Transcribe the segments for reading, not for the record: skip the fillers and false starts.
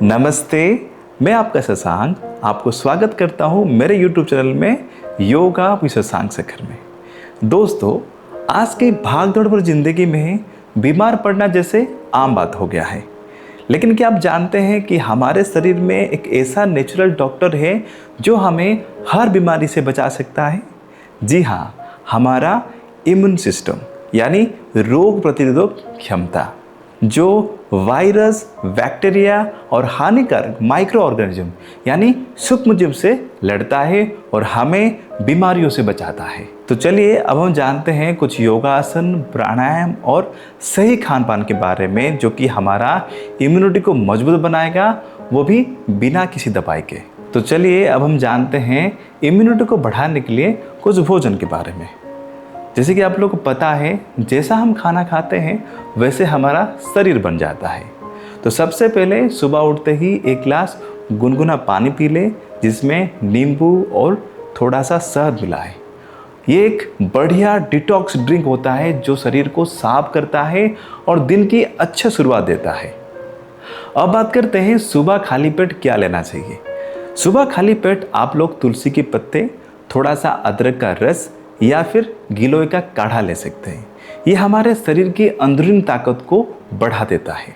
नमस्ते, मैं आपका शशांक आपको स्वागत करता हूं मेरे YouTube चैनल में योगा विद शशांक शेखर में। दोस्तों, आज की भागदौड़ भरी जिंदगी में बीमार पड़ना जैसे आम बात हो गया है। लेकिन क्या आप जानते हैं कि हमारे शरीर में एक ऐसा नेचुरल डॉक्टर है जो हमें हर बीमारी से बचा सकता है? जी हाँ, हमारा इम्यून सिस्टम यानी रोग प्रतिरोधक क्षमता, जो वायरस, बैक्टीरिया और हानिकारक माइक्रो ऑर्गेनिज्म यानी सूक्ष्मजीव से लड़ता है और हमें बीमारियों से बचाता है। तो चलिए अब हम जानते हैं कुछ योगासन, प्राणायाम और सही खान पान के बारे में, जो कि हमारा इम्यूनिटी को मजबूत बनाएगा, वो भी बिना किसी दवाई के। तो चलिए अब हम जानते हैं इम्यूनिटी को बढ़ाने के लिए कुछ भोजन के बारे में। जैसे कि आप लोग को पता है, जैसा हम खाना खाते हैं वैसे हमारा शरीर बन जाता है। तो सबसे पहले सुबह उठते ही एक गिलास गुनगुना पानी पी ले, जिसमें नींबू और थोड़ा सा शहद मिला है। ये एक बढ़िया डिटॉक्स ड्रिंक होता है जो शरीर को साफ करता है और दिन की अच्छी शुरुआत देता है। अब बात करते हैं सुबह खाली पेट क्या लेना चाहिए। सुबह खाली पेट आप लोग तुलसी के पत्ते, थोड़ा सा अदरक का रस या फिर गिलोय का काढ़ा ले सकते हैं। ये हमारे शरीर की अंदरूनी ताकत को बढ़ा देता है।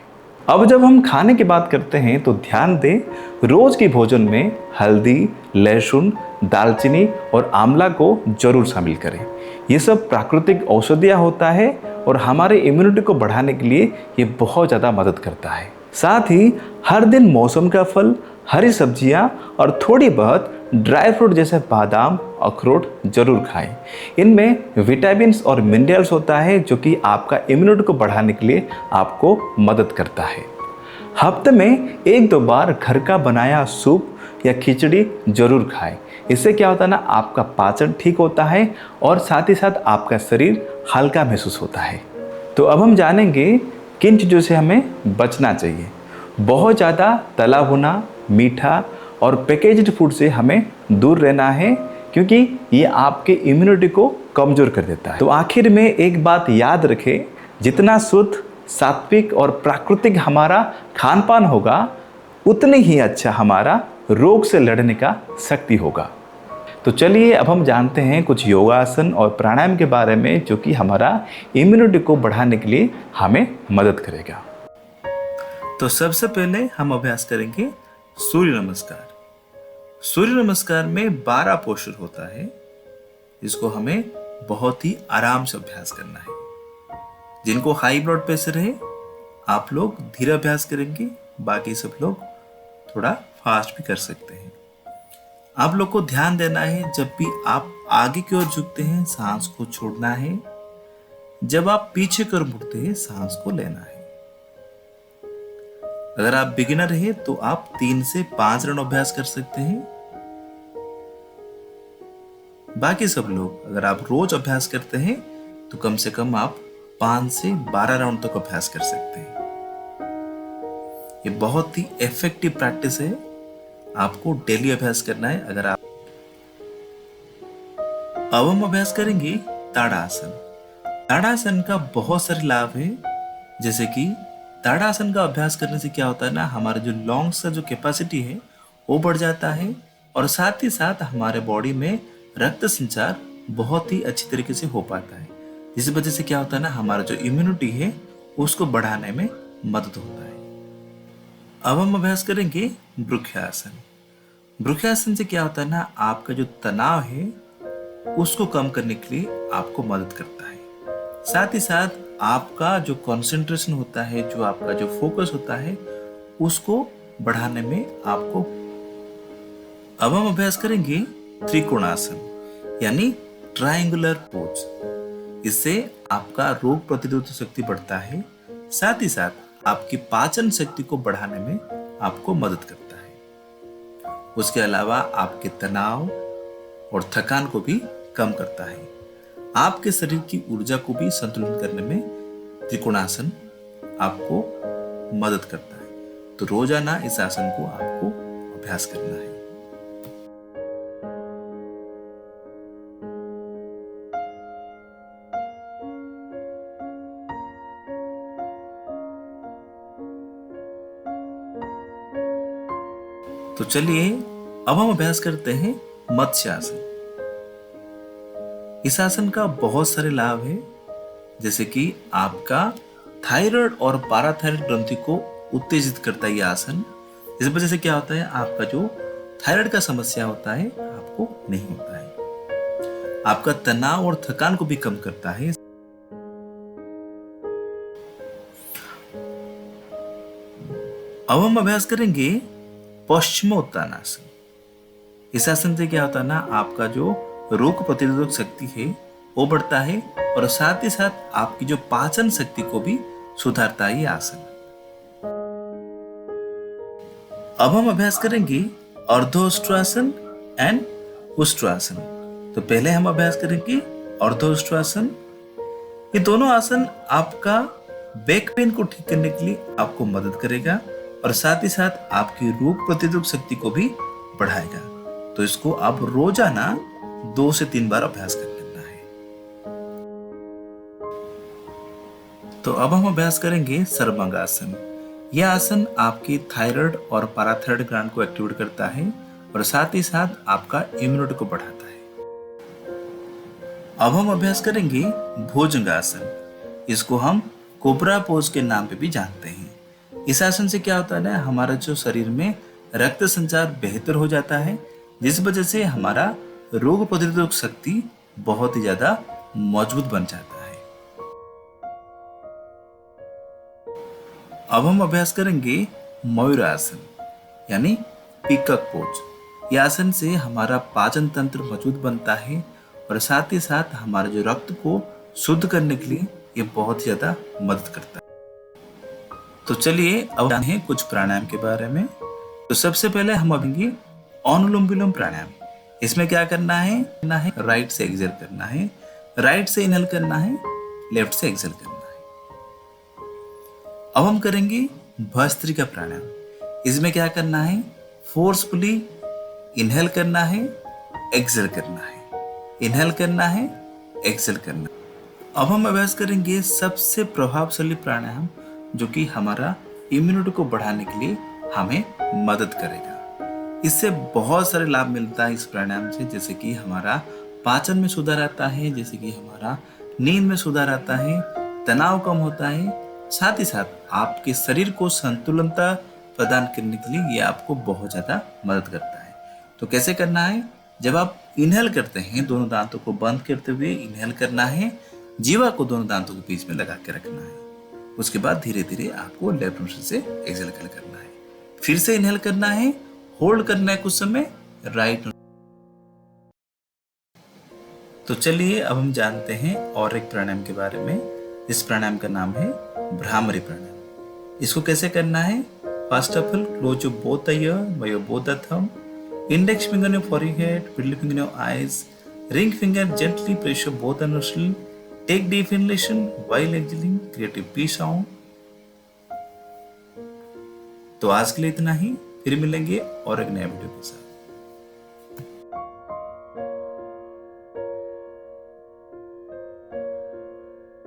अब जब हम खाने की बात करते हैं तो ध्यान दें, रोज के भोजन में हल्दी, लहसुन, दालचीनी और आंवला को जरूर शामिल करें। ये सब प्राकृतिक औषधियाँ होता है और हमारे इम्यूनिटी को बढ़ाने के लिए ये बहुत ज़्यादा मदद करता है। साथ ही हर दिन मौसम का फल, हरी सब्जियां और थोड़ी बहुत ड्राई फ्रूट जैसे बादाम, अखरोट जरूर खाएं। इनमें विटामिन्स और मिनरल्स होता है जो कि आपका इम्यूनिटी को बढ़ाने के लिए आपको मदद करता है। हफ्ते में 1-2 बार घर का बनाया सूप या खिचड़ी जरूर खाएं। इससे क्या होता है ना, आपका पाचन ठीक होता है और साथ ही साथ आपका शरीर हल्का महसूस होता है। तो अब हम जानेंगे किन चीज़ों से हमें बचना चाहिए। बहुत ज़्यादा तला भुना, मीठा और पैकेज्ड फूड से हमें दूर रहना है, क्योंकि ये आपके इम्यूनिटी को कमज़ोर कर देता है। तो आखिर में एक बात याद रखें, जितना शुद्ध, सात्विक और प्राकृतिक हमारा खान पान होगा, उतनी ही अच्छा हमारा रोग से लड़ने का शक्ति होगा। तो चलिए अब हम जानते हैं कुछ योगासन और प्राणायाम के बारे में, जो कि हमारा इम्यूनिटी को बढ़ाने के लिए हमें मदद करेगा। तो सबसे पहले हम अभ्यास करेंगे सूर्य नमस्कार। सूर्य नमस्कार में 12 पोस्चर होता है, जिसको हमें बहुत ही आराम से अभ्यास करना है। जिनको हाई ब्लड प्रेशर है, आप लोग धीरे अभ्यास करेंगे, बाकी सब लोग थोड़ा फास्ट भी कर सकते हैं। आप लोग को ध्यान देना है, जब भी आप आगे की ओर झुकते हैं सांस को छोड़ना है, जब आप पीछे की ओर मुड़ते हैं सांस को लेना है। अगर आप बिगिनर हैं तो आप 3 से 5 राउंड अभ्यास कर सकते हैं। बाकी सब लोग, अगर आप रोज अभ्यास करते हैं तो कम से कम आप 5 से 12 राउंड तक अभ्यास कर सकते हैं। ये बहुत ही इफेक्टिव प्रैक्टिस है, आपको डेली अभ्यास करना है। अगर आप अब हम अभ्यास करेंगे ताड़ासन। ताड़ासन का बहुत सारे लाभ है, जैसे कि ताड़ासन का अभ्यास करने से क्या होता है ना, हमारे जो लंग्स का जो कैपेसिटी है वो बढ़ जाता है और साथ ही साथ हमारे बॉडी में रक्त संचार बहुत ही अच्छी तरीके से हो पाता है। इस वजह से क्या होता है ना, हमारा जो इम्यूनिटी है उसको बढ़ाने में मदद होता है। अब हम अभ्यास करेंगे वृक्षासन। वृक्षासन से क्या होता है ना, आपका जो तनाव है उसको कम करने के लिए आपको मदद करता है। साथ ही साथ आपका जो कंसंट्रेशन होता है, जो आपका जो फोकस होता है, उसको बढ़ाने में आपको। अब हम अभ्यास करेंगे त्रिकोणासन यानी ट्रायंगुलर पोज। इससे आपका रोग प्रतिरोधक शक्ति बढ़ता है, साथ ही साथ आपकी पाचन शक्ति को बढ़ाने में आपको मदद करता है। उसके अलावा आपके तनाव और थकान को भी कम करता है। आपके शरीर की ऊर्जा को भी संतुलित करने में त्रिकोणासन आपको मदद करता है। तो रोजाना इस आसन को आपको अभ्यास करना है। तो चलिए अब हम अभ्यास करते हैं मत्स्य आसन। इस आसन का बहुत सारे लाभ है, जैसे कि आपका थायराइड और पाराथायराइड ग्रंथि को उत्तेजित करता है ये आसन। इस वजह से क्या होता है, आपका जो थायराइड का समस्या होता है आपको नहीं होता है। आपका तनाव और थकान को भी कम करता है। अब हम अभ्यास करेंगे पश्चिमोत्तानासन। इस आसन से क्या होता है ना, आपका जो रोग प्रतिरोधक शक्ति है वो बढ़ता है और साथ ही साथ आपकी जो पाचन शक्ति को भी सुधारता है ये आसन। अब हम अभ्यास करेंगे अर्धोष्ट्रासन एंड उष्ट्रासन। तो पहले हम अभ्यास करेंगे अर्धोष्ट्रासन। ये दोनों आसन आपका बैक पेन को ठीक करने के लिए आपको मदद करेगा और साथ ही साथ आपकी रोग प्रतिरोधक शक्ति को भी बढ़ाएगा। तो इसको आप रोजाना 2 से 3 बार अभ्यास कर लेना है। तो अब हम अभ्यास करेंगे सर्वांगासन। यह आसन आपकी थायराइड और पाराथायराइड ग्लैंड को एक्टिवेट करता है और साथ ही साथ आपका इम्यूनिटी को बढ़ाता है। अब हम अभ्यास करेंगे भुजंगासन। इसको हम कोबरा पोज के नाम पे भी जानते हैं। इस आसन से क्या होता है ना, हमारा जो शरीर में रक्त संचार बेहतर हो जाता है, जिस वजह से हमारा रोग प्रतिरोधक शक्ति बहुत ही ज्यादा मजबूत बन जाता है। अब हम अभ्यास करेंगे मयूरासन यानी पीकॉक पोज। यह आसन से हमारा पाचन तंत्र मजबूत बनता है और साथ ही साथ हमारे जो रक्त को शुद्ध करने के लिए ये बहुत ज्यादा मदद करता है। तो चलिए अब जानते हैं कुछ प्राणायाम के बारे में। तो सबसे पहले हम अभी अनुलोम विलोम प्राणायाम। इसमें क्या करना है, राइट से एक्सेल करना है, राइट से इनहेल करना है, लेफ्ट से एक्सेल करना है। अब हम करेंगे भस्त्रिका प्राणायाम। इसमें क्या करना है, फोर्सफुली इनहेल करना है, एक्सेल करना है, इनहेल करना है, एक्सेल करना है। अब हम अभ्यास करेंगे सबसे प्रभावशाली प्राणायाम जो कि हमारा इम्यूनिटी को बढ़ाने के लिए हमें मदद करेगा। इससे बहुत सारे लाभ मिलता है इस प्राणायाम से, जैसे कि हमारा पाचन में सुधार आता है, जैसे कि हमारा नींद में सुधार आता है, तनाव कम होता है, साथ ही साथ आपके शरीर को संतुलनता प्रदान करने के लिए ये आपको बहुत ज़्यादा मदद करता है। तो कैसे करना है, जब आप इनहेल करते हैं दोनों दांतों को बंद करते हुए इनहेल करना है, जीवा को दोनों दांतों के बीच में लगा के रखना है। उसके बाद धीरे धीरे आपको लेफ्ट नोस्ट्रिल से एक्सहेल करना है, फिर से इनहेल करना है, होल्ड करना है कुछ समय, राइट। तो चलिए अब हम जानते हैं और एक प्राणायाम के बारे में। इस प्राणायाम का नाम है भ्रामरी प्राणायाम। इसको कैसे करना है, first of all close your both the year by your both the thumb, index finger on your forehead, middle finger on your eyes, ring finger gently press your both the nostril, take deep inhalation while exhaling, create a P sound। तो आज के लिए इतना ही, फिर मिलेंगे और एक नया वीडियो के साथ।